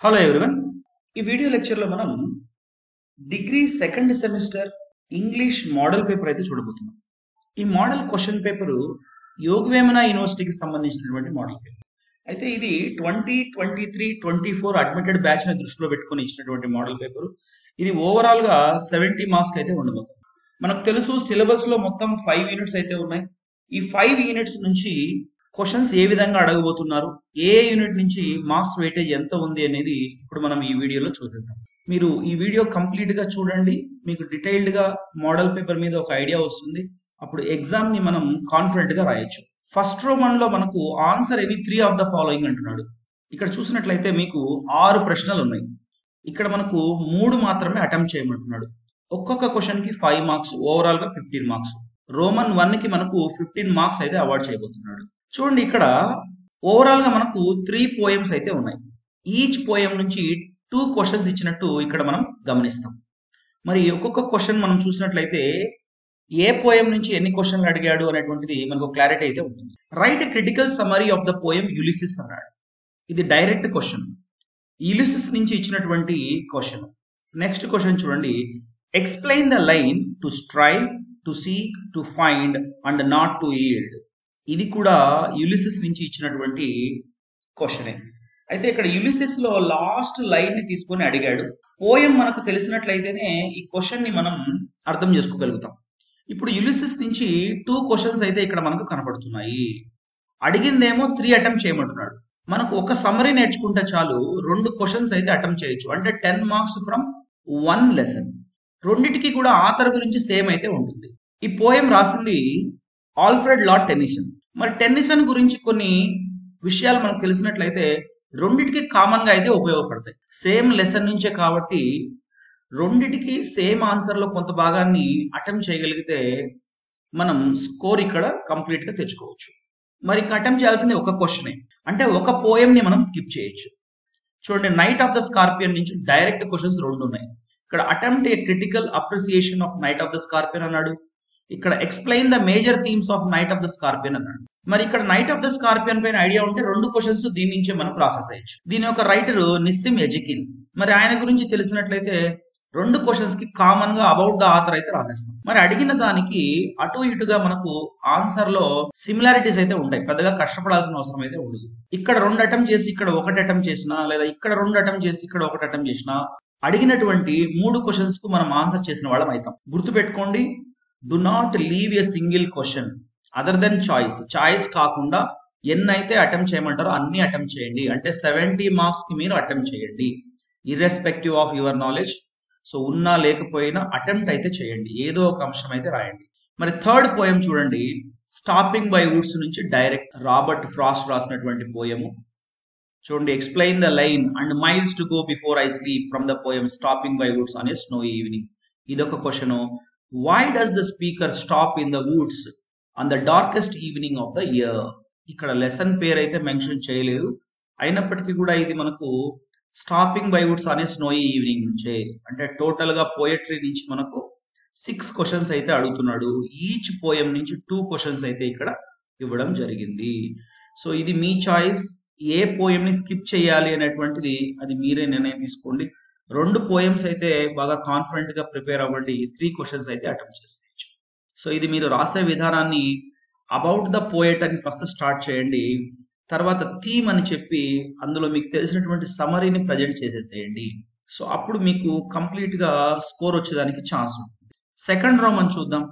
Hello everyone. ఈ video లెక్చర్లో మనం degree second semester English model paper అయితే చూడబోతున్నాం. ఈ మోడల్ క్వశ్చన్ పేపరు యోగవేమన యూనివర్సిటీకి సంబంధించినటువంటి మోడల్ పేపర్. అయితే ఇది 2023-24 అడ్మిటెడ్ బ్యాచ్ ని దృష్టిలో పెట్టుకుని ఇచ్చినటువంటి మోడల్ పేపర్. ఇది ఓవరాల్ గా 70 మార్క్స్ అయితే ఉండబోతుంది. మనకు తెలుసు సిలబస్ లో మొత్తం 5 యూనిట్స్ అయితే ఉన్నాయి. ఈ 5 యూనిట్స్ నుంచి క్వశ్చన్స్ ఏ విధంగా అడగబోతున్నారు, ఏ యూనిట్ నుంచి మార్క్స్ వెయిటేజ్ ఎంత ఉంది అనేది ఇప్పుడు మనం ఈ వీడియోలో చూద్దాం. మీరు ఈ వీడియో కంప్లీట్ గా చూడండి, మీకు డీటెయిల్డ్ గా మోడల్ పేపర్ మీద ఒక ఐడియా వస్తుంది. అప్పుడు ఎగ్జామ్ ని మనం కాన్ఫిడెంట్ గా రాయొచ్చు. ఫస్ట్ రోమన్ లో మనకు answer any 3 of the following అంటున్నాడు. ఇక్కడ చూసినట్లయితే మీకు 6 ప్రశ్నలు ఉన్నాయి. ఇక్కడ మనకు 3 మాత్రమే అటెంప్ట్ చేయమంటున్నాడు. ఒక్కొక్క క్వశ్చన్ కి 5 మార్క్స్, ఓవరాల్ గా 15 మార్క్స్. రోమన్ 1 కి మనకు 15 మార్క్స్ అయితే అవార్డ్ చేయబోతున్నాడు. చూడండి, ఇక్కడ ఓవరాల్ గా మనకు 3 పోయమ్స్ అయితే ఉన్నాయి. ఈచ్ పోయం నుంచి 2 క్వశ్చన్స్ ఇచ్చినట్టు ఇక్కడ మనం గమనిస్తాం. మరి ఒక్కొక్క క్వశ్చన్ మనం చూసినట్లయితే ఏ పోయం నుంచి ఎన్ని క్వశ్చన్లు అడిగాడు అనేటువంటిది మనకు క్లారిటీ అయితే ఉంటుంది. Right critical summary of the poem Ulysses అన్నాడు. ఇది డైరెక్ట్ క్వశ్చన్, యులిసిస్ నుంచి ఇచ్చినటువంటి క్వశ్చన్. నెక్స్ట్ క్వశ్చన్ చూడండి, explain the line to strive, to seek, to find and not to yield. ఇది కూడా యులిసిస్ నుంచి ఇచ్చినటువంటి క్వశ్చనే. అయితే ఇక్కడ యులిసిస్ లో లాస్ట్ లైన్ ని తీసుకొని అడిగాడు. పోయం మనకు తెలిసినట్లయితేనే ఈ క్వశ్చన్ ని మనం అర్థం చేసుకోగలుగుతాం. ఇప్పుడు యులిసిస్ నుంచి 2 క్వశ్చన్స్ అయితే ఇక్కడ మనకు కనపడుతున్నాయి. అడిగిందేమో 3 అటెంప్ట్ చేయమంటున్నాడు. మనకు ఒక సమరీ నేర్చుకుంటే చాలు 2 క్వశ్చన్స్ అయితే అటెంప్ట్ చేయొచ్చు. అంటే 10 మార్క్స్ ఫ్రమ్ 1 లెసన్. రెండిటికి కూడా ఆథర్ గురించి సేమ్ అయితే ఉంటుంది. ఈ పోయం రాసింది ఆల్ఫ్రెడ్ లార్డ్ టెన్నిసన్. మరి టెన్నిసన్ గురించి కొన్ని విషయాలు మనకు తెలిసినట్లయితే రెండిటికి కామన్ గా అయితే ఉపయోగపడతాయి. సేమ్ లెసన్ నుంచే కాబట్టి రెండిటికి సేమ్ ఆన్సర్ లో కొంత భాగాన్ని అటెంప్ట్ చేయగలిగితే మనం స్కోర్ ఇక్కడ కంప్లీట్ గా తెచ్చుకోవచ్చు. మరి అటెంప్ట్ చేయాల్సింది ఒక క్వశ్చనే, అంటే ఒక పోయం ని మనం స్కిప్ చేయొచ్చు. చూడండి, నైట్ ఆఫ్ ద స్కార్పియన్ నుంచి డైరెక్ట్ క్వశ్చన్స్ 2 ఉన్నాయి. ఇక్కడ attempt A critical appreciation of knight of the scorpion అన్నాడు. ఇక్కడ explain the major themes of knight of the scorpion అన్నాడు. మరి ఇక్కడ నైట్ ఆఫ్ ద స్కార్పియన్ పైన ఐడియా ఉంటే 2 క్వశ్చన్స్ దీని నుంచే మనం ప్రాసెస్ అయ్యొచ్చు. దీని యొక్క రైటర్ నిస్సిమ్ ఎజికిల్. మరి ఆయన గురించి తెలిసినట్లయితే 2 క్వశ్చన్స్ కి కామన్ గా అబౌట్ ద ఆథర్ అయితే రాసేస్తాం. మరి అడిగిన దానికి అటు ఇటుగా మనకు ఆన్సర్ లో సిమిలారిటీస్ అయితే ఉంటాయి. పెద్దగా కష్టపడాల్సిన అవసరం అయితే ఉండదు. ఇక్కడ 2 అటెంప్ట్ చేసి ఇక్కడ 1 అటెంప్ట్ చేసినా, లేదా ఇక్కడ 2 అటెంప్ట్ చేసి ఇక్కడ 1 అటెంప్ట్ చేసినా అడిగినటువంటి 3 క్వశ్చన్స్ కు మనం ఆన్సర్ చేసిన వాళ్ళం అవుతాం. గుర్తుపెట్టుకోండి, do not leave a single question other than choice. Choice కాకుండా ఎన్నైతే అటెంప్ట్ చేయమంటారో అన్ని అటెంప్ట్ చేయండి. అంటే 70 మార్క్స్ కి మీరు అటెంప్ట్ చేయండి, irrespective of your knowledge. So ఉన్నా లేకపోయినా అటెంప్ట్ అయితే చేయండి, ఏదో ఒక అంశం అయితే రాయండి. మరి థర్డ్ పోయం చూడండి, స్టాపింగ్ బై వుడ్స్ నుంచి డైరెక్ట్ రాబర్ట్ ఫ్రాస్ట్ రాసినటువంటి పోయము. చూడండి, explain the line and miles to go before I sleep from the poem stopping by woods on a snow evening. ఇదొక question. Why does the speaker stop in the woods on the darkest evening of the year. ఇక్కడ lesson పేరు అయితే mention చేయలేదు, అయినప్పటికీ కూడా ఇది మనకు stopping by Woods అనే స్నోయి ఈవినింగ్ నుంచే. అంటే టోటల్ గా పోయట్రీ నుంచి మనకు 6 క్వశ్చన్స్ అయితే అడుగుతున్నాడు. ఈచ్ పోయం నుంచి 2 క్వశ్చన్స్ అయితే ఇక్కడ ఇవ్వడం జరిగింది. సో ఇది మీ చాయిస్, ఏ పోయం ని స్కిప్ చేయాలి అనేటువంటిది అది మీరే నిర్ణయం తీసుకోండి. 2 పోయమ్స్ అయితే బాగా కాన్ఫిడెంట్ గా ప్రిపేర్ అవ్వండి, 3 క్వశ్చన్స్ అయితే అటెంప్ట్ చేసేయచ్చు. సో ఇది మీరు రాసే విధానాన్ని అబౌట్ ద పోయట్ అని ఫస్ట్ స్టార్ట్ చేయండి. తర్వాత థీమ్ అని చెప్పి అందులో మీకు తెలిసినటువంటి సమరీని ప్రజెంట్ చేసేసేయండి. సో అప్పుడు మీకు కంప్లీట్ గా స్కోర్ వచ్చేదానికి ఛాన్స్ ఉంటుంది. సెకండ్ రౌండ్ మనం చూద్దాం.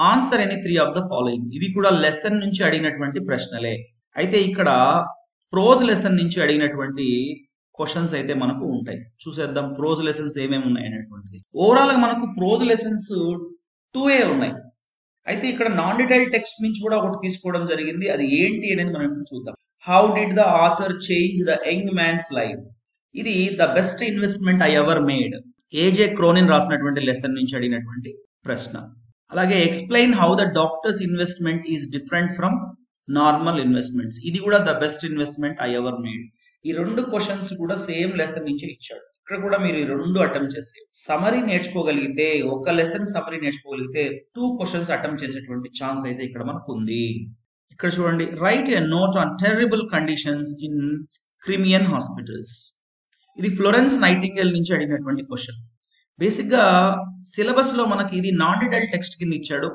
Answer any 3 of the following. ఇవి కూడా లెసన్ నుంచి అడిగినటువంటి ప్రశ్నలే. అయితే ఇక్కడ ప్రోజ్ లెసన్ నుంచి అడిగినటువంటి క్వశ్చన్స్ అయితే మనకు ఉంటాయి. చూసేద్దాం ప్రోజ్ లెసన్స్ ఏమేమి ఉన్నాయి అనేటువంటిది. ఓవరాల్ గా మనకు ప్రోజ్ లెసన్స్ 2 ఉన్నాయి. అయితే ఇక్కడ నాన్ డీటెయిల్ టెక్స్ట్ నుంచి కూడా ఒకటి తీసుకోవడం జరిగింది. అది ఏంటి అనేది మనం ఇప్పుడు చూద్దాం. How did the author change the young man's life. ఇది the best investment I ever made, A J Cronin రాసినటువంటి లెసన్ నుంచి అడిగినటువంటి ప్రశ్న. అలాగే explain how the doctor's investment is different from normal investments. ఇది కూడా the best investment I ever made. ఈ 2 questions కూడా సేమ్ లెసన్ నుంచి ఇచ్చాడు. ఇక్కడ కూడా మీరు ఈ 2 అటెంప్ట్ చేసే సమరీ నేర్చుకోగలిగితే, ఒక లెసన్ సమరీ నేర్చుకోగలిగితే 2 క్వశ్చన్స్ అటెంప్ట్ చేసేటువంటి ఛాన్స్ అయితే ఇక్కడ మనకు ఉంది. ఇక్కడ చూడండి, right a note on terrible conditions in Crimean hospitals. ఇది ఫ్లోరెన్స్ నైటింగేల్ నుంచి అడిగినటువంటి క్వశ్చన్. బేసిక్ గా సిలబస్ లో మనకి ఇది నాన్ డీటెయిల్ టెక్స్ట్ కింద ఇచ్చాడు,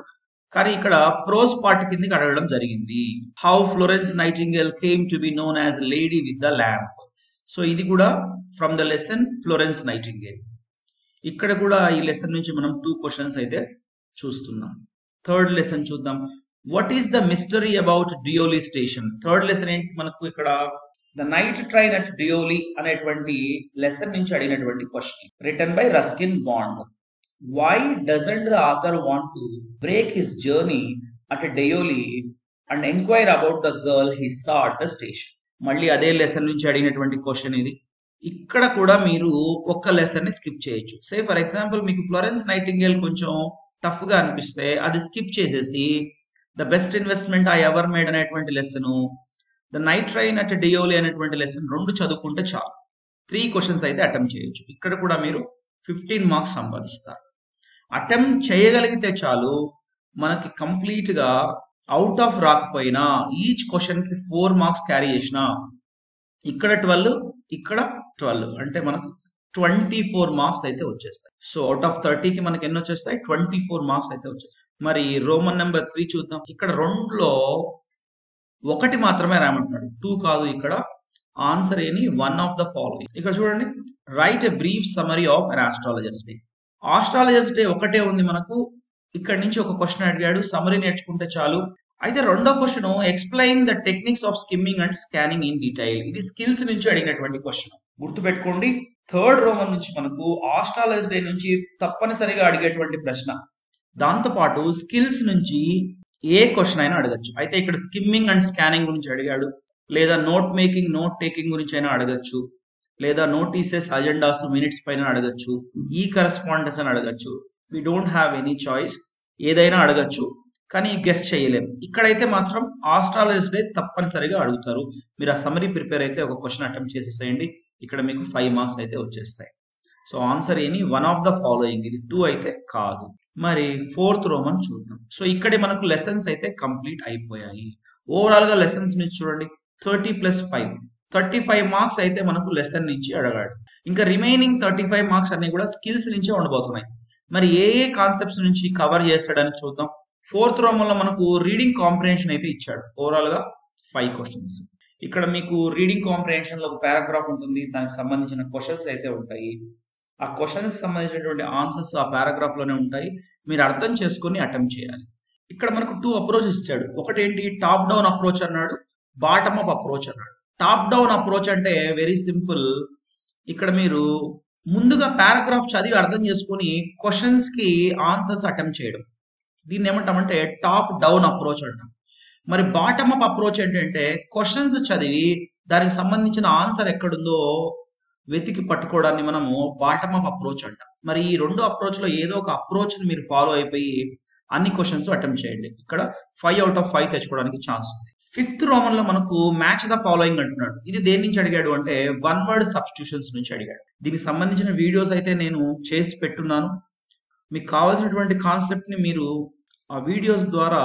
కానీ ఇక్కడ ప్రోజ్ పార్ట్ కిందకి అడగడం జరిగింది. How Florence nightingale came to be known as lady with the lamp. So ఇది కూడా from the lesson Florence nightingale. ఇక్కడ కూడా ఈ లెసన్ నుంచి మనం 2 క్వశ్చన్స్ అయితే చూస్తున్నాం. థర్డ్ లెసన్ చూద్దాం. What is the mystery about Deoli station. Third lesson ఏంటి మనకు ఇక్కడ, the night train at Deoli అనేటువంటి లెసన్ నుంచి అడిగినటువంటి question. Written by Ruskin Bond. Why doesn't the author want to break his journey at Deoli and enquire about the girl he saw at the station. మళ్ళీ అదే lesson నుంచి అడిగినటువంటి question ఇది. ఇక్కడ కూడా మీరు ఒక్క లెసన్ ని స్కిప్ చేయొచ్చు. సే ఫర్ ఎగ్జాంపుల్ మీకు ఫ్లోరెన్స్ నైటింగేల్ కొంచెం టఫ్ గా అనిపిస్తే అది స్కిప్ చేసేసి the best investment I ever made అనేటువంటి lesson, the night train at Deoli అనేటువంటి లెసన్ 2 చదువుకుంటే చాలు. 3 క్వశ్చన్స్ అయితే అటెంప్ట్ చేయొచ్చు. ఇక్కడ కూడా మీరు 15 మార్క్స్ సంపాదిస్తారు. అటెంప్ట్ చేయగలిగితే చాలు, మనకి కంప్లీట్ గా అవుట్ ఆఫ్ రాకపోయినా ఈచ్ క్వశ్చన్ కి 4 మార్క్స్ క్యారీ చేసిన ఇక్కడ 12 ఇక్కడ 12 అంటే మనకు 24 మార్క్స్ అయితే వచ్చేస్తాయి. సో అవుట్ ఆఫ్ 30కి మనకి ఎన్ని వచ్చేస్తాయి, 24 మార్క్స్ అయితే వచ్చేస్తాయి. మరి రోమన్ నెంబర్ 3 చూద్దాం. ఇక్కడ 2లో 1 మాత్రమే రాయమంటున్నాడు, 2 కాదు. ఇక్కడ ఆన్సర్ ఏని వన్ ఆఫ్ ద ఫాలోయింగ్. ఇక్కడ చూడండి, right a brief summary of an astrologers day. Astrologers day ఒకటే ఉంది మనకు. ఇక్కడ నుంచి ఒక క్వశ్చన్ అడిగాడు, సమరీ నేర్చుకుంటే చాలు. అయితే రెండో question, explain the techniques of skimming and scanning in detail. ఇది స్కిల్స్ నుంచి అడిగినటువంటి క్వశ్చన్. గుర్తుపెట్టుకోండి, థర్డ్ రోమన్ నుంచి మనకు ఆస్ట్రాలజర్స్ డే నుంచి తప్పనిసరిగా అడిగేటువంటి ప్రశ్న. దాంతో పాటు స్కిల్స్ నుంచి ఏ క్వశ్చన్ అయినా అడగచ్చు. అయితే ఇక్కడ స్కిమ్మింగ్ అండ్ స్కానింగ్ గురించి అడిగాడు, లేదా నోట్ మేకింగ్ నోట్ టేకింగ్ గురించి అయినా అడగచ్చు, లేదా నోటీసెస్ అజెండాస్ మినిట్స్ పైన అడగచ్చు, ఈ కరెస్పాండెన్స్ అని అడగచ్చు. We don't have any choice, ఏదైనా అడగచ్చు, కానీ గెస్ట్ చేయలేం. ఇక్కడైతే మాత్రం ఆస్ట్రాలజర్స్ డే తప్పనిసరిగా అడుగుతారు. మీరు ఆ సమరీ ప్రిపేర్ అయితే ఒక క్వశ్చన్ అటెంప్ట్ చేసేసేయండి, ఇక్కడ మీకు 5 మార్క్స్ అయితే వచ్చేస్తాయి. సో ఆన్సర్ ఏని వన్ ఆఫ్ ద ఫాలోయింగ్, ఇది 2 అయితే కాదు. మరి 4th రోమన్ చూద్దాం. సో ఇక్కడే మనకు లెసన్స్ అయితే కంప్లీట్ అయిపోయాయి. ఓవరాల్ గా లెసన్స్ నుంచి చూడండి, 30 + 5 35 మార్క్స్ అయితే మనకు లెసన్ నుంచి అడగాడు. ఇంకా రిమైనింగ్ 35 మార్క్స్ అన్ని కూడా స్కిల్స్ నుంచే ఉండబోతున్నాయి. మరి ఏ ఏ కాన్సెప్ట్స్ నుంచి కవర్ చేస్తాడని చూద్దాం. 4th రోమన్ లో మనకు రీడింగ్ కాంప్రిహెన్షన్ అయితే ఇచ్చాడు. ఓవరాల్ గా 5 క్వశ్చన్స్. ఇక్కడ మీకు రీడింగ్ కాంప్రిహెన్షన్ లో ఒక పారాగ్రాఫ్ ఉంటుంది, దానికి సంబంధించిన క్వశ్చన్స్ అయితే ఉంటాయి. ఆ క్వశ్చన్ కి సంబంధించినటువంటి ఆన్సర్స్ ఆ పారాగ్రాఫ్ లోనే ఉంటాయి. మీరు అర్థం చేసుకుని అటెంప్ట్ చేయాలి. ఇక్కడ మనకు 2 అప్రోచెస్ ఇచ్చాడు. ఒకటి ఏంటి, టాప్ డౌన్ అప్రోచ్ అన్నాడు, బాటమ్ అప్ అప్రోచ్ అన్నాడు. టాప్ డౌన్ అప్రోచ్ అంటే వెరీ సింపుల్. ఇక్కడ మీరు ముందుగా పారాగ్రాఫ్ చదివి అర్థం చేసుకుని క్వశ్చన్స్ కి ఆన్సర్స్ అటెంప్ట్ చేయడం, దీన్ని ఏమంటామంటే టాప్ డౌన్ అప్రోచ్ అంటాం. మరి బాటమ్ అప్ అప్రోచ్ ఏంటంటే క్వశ్చన్స్ చదివి దానికి సంబంధించిన ఆన్సర్ ఎక్కడుందో వెతికి పట్టుకోవడాన్ని మనము బాటమ్ అప్ అప్రోచ్ అంటాం. మరి ఈ 2 అప్రోచ్ లో ఏదో ఒక అప్రోచ్ ని మీరు ఫాలో అయిపోయి అన్ని క్వశ్చన్స్ అటెంప్ట్ చేయండి. ఇక్కడ 5 out of 5 తెచ్చుకోవడానికి ఛాన్స్ ఉంది. 5th రోమన్ లో మనకు మ్యాచ్ ద ఫాలోయింగ్ అంటున్నాడు. ఇది దేని నుంచి అడిగాడు అంటే వన్ వర్డ్ సబ్స్టిట్యూషన్స్ నుంచి అడిగాడు. దీనికి సంబంధించిన వీడియోస్ అయితే నేను చేసి పెట్టున్నాను. మీకు కావాల్సినటువంటి కాన్సెప్ట్ ని మీరు ఆ వీడియోస్ ద్వారా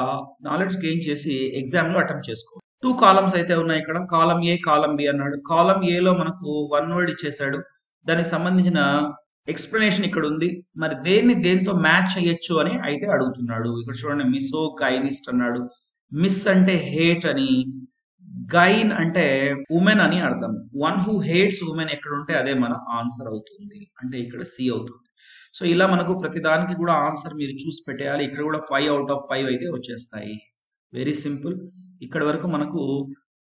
నాలెడ్జ్ గెయిన్ చేసి ఎగ్జామ్ లో అటెంప్ట్ చేసుకో. 2 కాలమ్స్ అయితే ఉన్నాయి ఇక్కడ, కాలం ఏ కాలం బి అన్నాడు. కాలం ఏలో మనకు వన్ వర్డ్ ఇచ్చేసాడు, దానికి సంబంధించిన ఎక్స్ప్లెనేషన్ ఇక్కడ ఉంది. మరి దేన్ని దేంతో మ్యాచ్ చేయొచ్చు అని అయితే అడుగుతున్నాడు. ఇక్కడ చూడండి, మిసో గైనిస్ట్ అన్నాడు. మిస్ అంటే హేట్ అని, గైన్ అంటే ఉమెన్ అని అర్థం. వన్ హూ హేట్స్ ఉమెన్ ఎక్కడ ఉంటే అదే మన ఆన్సర్ అవుతుంది, అంటే ఇక్కడ సి అవుతుంది. సో ఇలా మనకు ప్రతి దానికి కూడా ఆన్సర్ మీరు చూసి పెట్టేయాలి. ఇక్కడ కూడా 5 out of 5 అయితే వచ్చేస్తాయి. Very simple. ఇక్కడ వరకు మనకు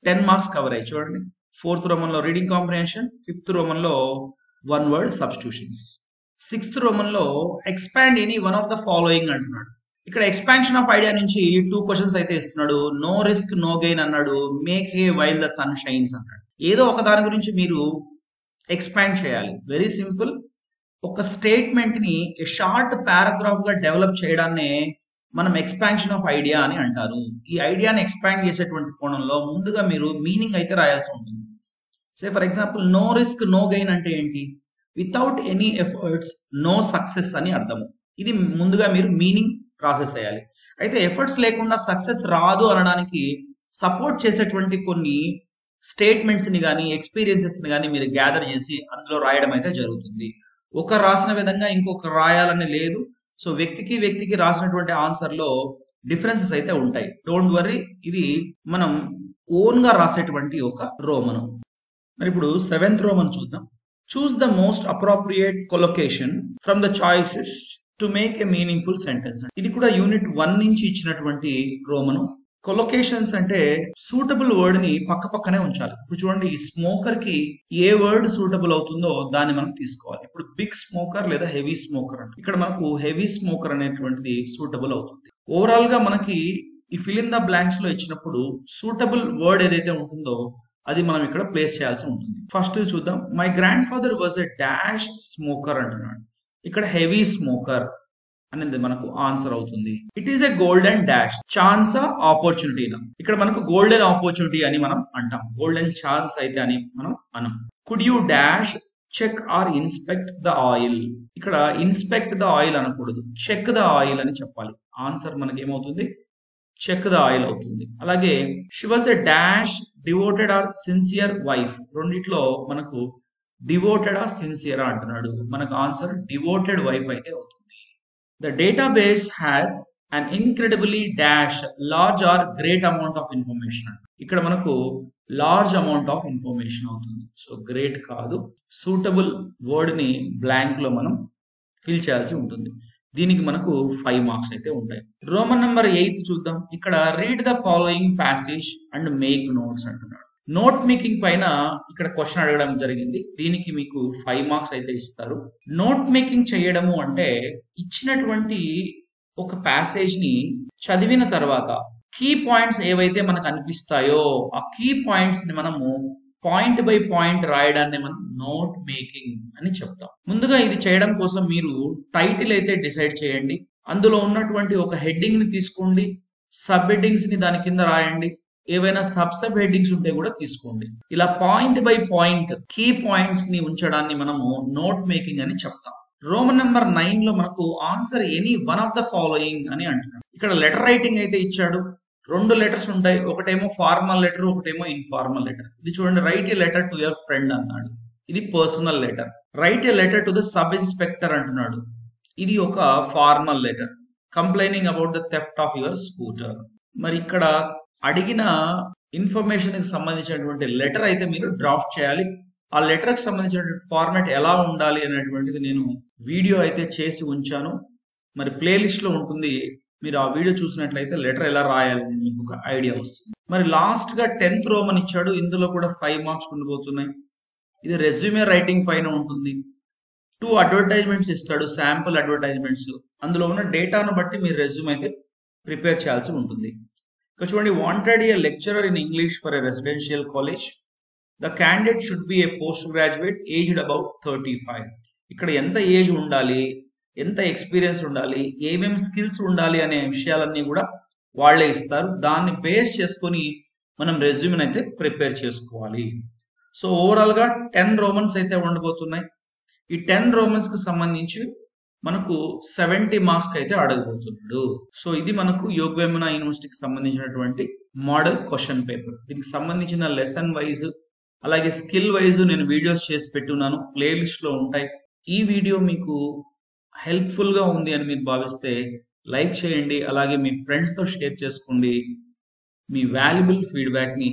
10 మార్క్స్ కవర్ అయ్యి చూడండి. 4th రోమన్ లో రీడింగ్ కాంప్రిహెన్షన్, 5th రోమన్ లో one word substitutions, 6th Roman లో expand any one of the following అంటున్నాడు. ఇక్కడ ఎక్స్పాన్షన్ ఆఫ్ ఐడియా నుంచి 2 క్వశ్చన్స్ అయితే ఇస్తున్నాడు. నో రిస్క్ నో గెయిన్ అన్నాడు, make hay while the sun shines అన్నాడు. ఏదో ఒక దాని గురించి మీరు ఎక్స్పాండ్ చేయాలి. Very simple. ఒక స్టేట్మెంట్ ని షార్ట్ పారాగ్రాఫ్ గా డెవలప్ చేయడాన్నే మనం ఎక్స్పాన్షన్ ఆఫ్ ఐడియా అని అంటారు. ఈ ఐడియాని ఎక్స్పాండ్ చేసేటువంటి కోణంలో ముందుగా మీరు మీనింగ్ అయితే రాయాల్సి ఉంటుంది. Say for example, no risk no gain అంటే ఏంటి? Without any efforts no success అని అర్థము. ఇది ముందుగా మీరు మీనింగ్ ప్రాసెస్ అయ్యాలి. అయితే ఎఫర్ట్స్ లేకుండా సక్సెస్ రాదు అనడానికి సపోర్ట్ చేసేటువంటి కొన్ని స్టేట్మెంట్స్ ని కానీ ఎక్స్పీరియన్సెస్ ని కానీ మీరు గ్యాదర్ చేసి అందులో రాయడం అయితే జరుగుతుంది. ఒక రాసిన విధంగా ఇంకొక రాయాలని లేదు. సో వ్యక్తికి రాసినటువంటి ఆన్సర్ లో డిఫరెన్సెస్ అయితే ఉంటాయి. డోంట్ వర్రీ, ఇది మనం ఓన్ గా రాసేటువంటి ఒక రోమను. మరి ఇప్పుడు 7th రోమన్ చూద్దాం. Choose the most appropriate collocation from the choices to make a meaningful sentence. ఇది కూడా యూనిట్ 1 నుంచి ఇచ్చినటువంటి రోమను. కొలొకేషన్స్ అంటే సూటబుల్ వర్డ్ ని పక్కనే ఉంచాలి. ఇప్పుడు చూడండి, ఈ స్మోకర్ కి ఏ వర్డ్ సూటబుల్ అవుతుందో దాన్ని మనం తీసుకోవాలి. ఇప్పుడు బిగ్ స్మోకర్ లేదా హెవీ స్మోకర్ అంటే ఇక్కడ మనకు హెవీ స్మోకర్ అనేటువంటిది సూటబుల్ అవుతుంది. ఓవరాల్ గా మనకి ఈ ఫిల్ ఇన్ ద బ్లాంక్స్ లో ఇచ్చినప్పుడు సూటబుల్ వర్డ్ ఏదైతే ఉంటుందో అది మనం ఇక్కడ ప్లేస్ చేయాల్సి ఉంటుంది. ఫస్ట్ చూద్దాం. My grandfather was a dash smoker అంటున్నాడు. ఇక్కడ హెవీ స్మోకర్ అనేది మనకు ఆన్సర్ అవుతుంది. It is a golden dash chance ఆపర్చునిటీనా. ఇక్కడ మనకు గోల్డెన్ ఆపర్చునిటీ అని మనం అంటాం, గోల్డెన్ ఛాన్స్ అయితే అని మనం అనం. Could you dash check or inspect the oil. ఇక్కడ ఇన్స్పెక్ట్ ద ఆయిల్ అనకూడదు, చెక్ ద ఆయిల్ అని చెప్పాలి. ఆన్సర్ మనకి ఏమవుతుంది, చెక్ ద ఆయిల్ అవుతుంది. అలాగే she was a dash devoted or sincere wife. రెండిట్లో మనకు డివోటెడ్ ఆర్ సిన్సియర్ అంటున్నాడు, మనకు ఆన్సర్ డివోటెడ్ వైఫ్ అయితే అవుతుంది. The database has an incredibly dash large or great amount of information. ఇక్కడ మనకు లార్జ్ అమౌంట్ ఆఫ్ ఇన్ఫర్మేషన్ అవుతుంది. సో గ్రేట్ కాదు, సూటబుల్ వర్డ్ ని బ్లాంక్ లో మనం ఫిల్ చేయాల్సి ఉంటుంది. దీనికి మనకు 5 మార్క్స్ అయితే ఉంటాయి. రోమన్ నెంబర్ 8 చూద్దాం. ఇక్కడ read the following passage and make notes అంటున్నాడు. నోట్ మేకింగ్ పైన ఇక్కడ క్వశ్చన్ అడగడం జరిగింది. దీనికి మీకు 5 మార్క్స్ అయితే ఇస్తారు. నోట్ మేకింగ్ చేయడము అంటే ఇచ్చినటువంటి ఒక ప్యాసేజ్ ని చదివిన తర్వాత కీ పాయింట్స్ ఏవైతే మనకు అనిపిస్తాయో ఆ కీ పాయింట్స్ ని మనము పాయింట్ బై పాయింట్ రాయడాన్ని మనం నోట్ మేకింగ్ అని చెప్తాం. ముందుగా ఇది చేయడం కోసం మీరు టైటిల్ అయితే డిసైడ్ చేయండి. అందులో ఉన్నటువంటి ఒక హెడ్డింగ్ ని తీసుకోండి, సబ్ హెడ్డింగ్స్ ని దాని కింద రాయండి, ఏవైనా సబ్ హెడ్డింగ్స్ ఉంటే కూడా తీసుకోండి. ఇలా point by point key points ని ఉంచడాన్ని మనము నోట్ మేకింగ్ అని చెప్తాం. రోమన్ నెంబర్ 9 లో మనకు answer any one of the following అని అంటున్నాడు. ఇక్కడ లెటర్ రైటింగ్ అయితే ఇచ్చాడు. 2 లెటర్స్ ఉంటాయి, ఒకటేమో ఫార్మల్ లెటర్, ఒకటేమో ఇన్ఫార్మల్ లెటర్. ఇది చూడండి, right A letter to your friend అన్నాడు, ఇది personal letter. Right A letter to the sub inspector అంటున్నాడు, ఇది ఒక formal letter. Complaining about the theft of your scooter. మరి ఇక్కడ అడిగిన ఇన్ఫర్మేషన్ కి సంబంధించినటువంటి లెటర్ అయితే మీరు డ్రాఫ్ట్ చేయాలి. ఆ లెటర్ కి సంబంధించినటువంటి ఫార్మాట్ ఎలా ఉండాలి అనేటువంటిది నేను వీడియో అయితే చేసి ఉంచాను, మరి ప్లేలిస్ట్ లో ఉంటుంది. మీరు ఆ వీడియో చూసినట్లయితే లెటర్ ఎలా రాయాలని మీకు ఒక ఐడియా వస్తుంది. మరి లాస్ట్ గా 10th రోమన్ ఇచ్చాడు, ఇందులో కూడా 5 మార్క్స్ ఉండిపోతున్నాయి. ఇది రెజ్యూమే రైటింగ్ పైన ఉంటుంది. 2 అడ్వర్టైజ్మెంట్స్ ఇస్తాడు, శాంపుల్ అడ్వర్టైజ్మెంట్స్. అందులో ఉన్న డేటాను బట్టి మీరు రెజ్యూమ్ అయితే ప్రిపేర్ చేయాల్సి ఉంటుంది. ఇక్కడ చూడండి, wanted a lecturer in English for a residential college. The candidate should be A post graduate aged about 35. ఇక్కడ ఎంత ఏజ్ ఉండాలి, ఎంత ఎక్స్పీరియన్స్ ఉండాలి, ఏమేమి స్కిల్స్ ఉండాలి అనే విషయాలన్నీ కూడా వాళ్ళే ఇస్తారు. దాన్ని బేస్ చేసుకొని మనం రెజ్యూమ్ అయితే ప్రిపేర్ చేసుకోవాలి. సో ఓవరాల్ గా 10 రోమన్స్ అయితే ఉండబోతున్నాయి. ఈ 10 రోమన్స్ కు సంబంధించి మనకు 70 మార్క్స్ అయితే అడగబోతున్నాడు. సో ఇది మనకు యోగవేమన యూనివర్సిటీకి సంబంధించినటువంటి మోడల్ క్వశ్చన్ పేపర్. దీనికి సంబంధించిన లెసన్ వైజ్ అలాగే స్కిల్ వైజ్ నేను వీడియోస్ చేసి పెట్టున్నాను, ప్లేలిస్ట్ లో ఉంటాయి. ఈ వీడియో మీకు హెల్ప్ఫుల్ గా ఉంది అని మీరు భావిస్తే లైక్ చేయండి, అలాగే మీ ఫ్రెండ్స్ తో షేర్ చేసుకోండి. మీ వాల్యుబుల్ ఫీడ్బ్యాక్ ని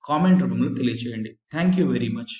కామెంట్ రూపంలో తెలియచేయండి. Thank you very much.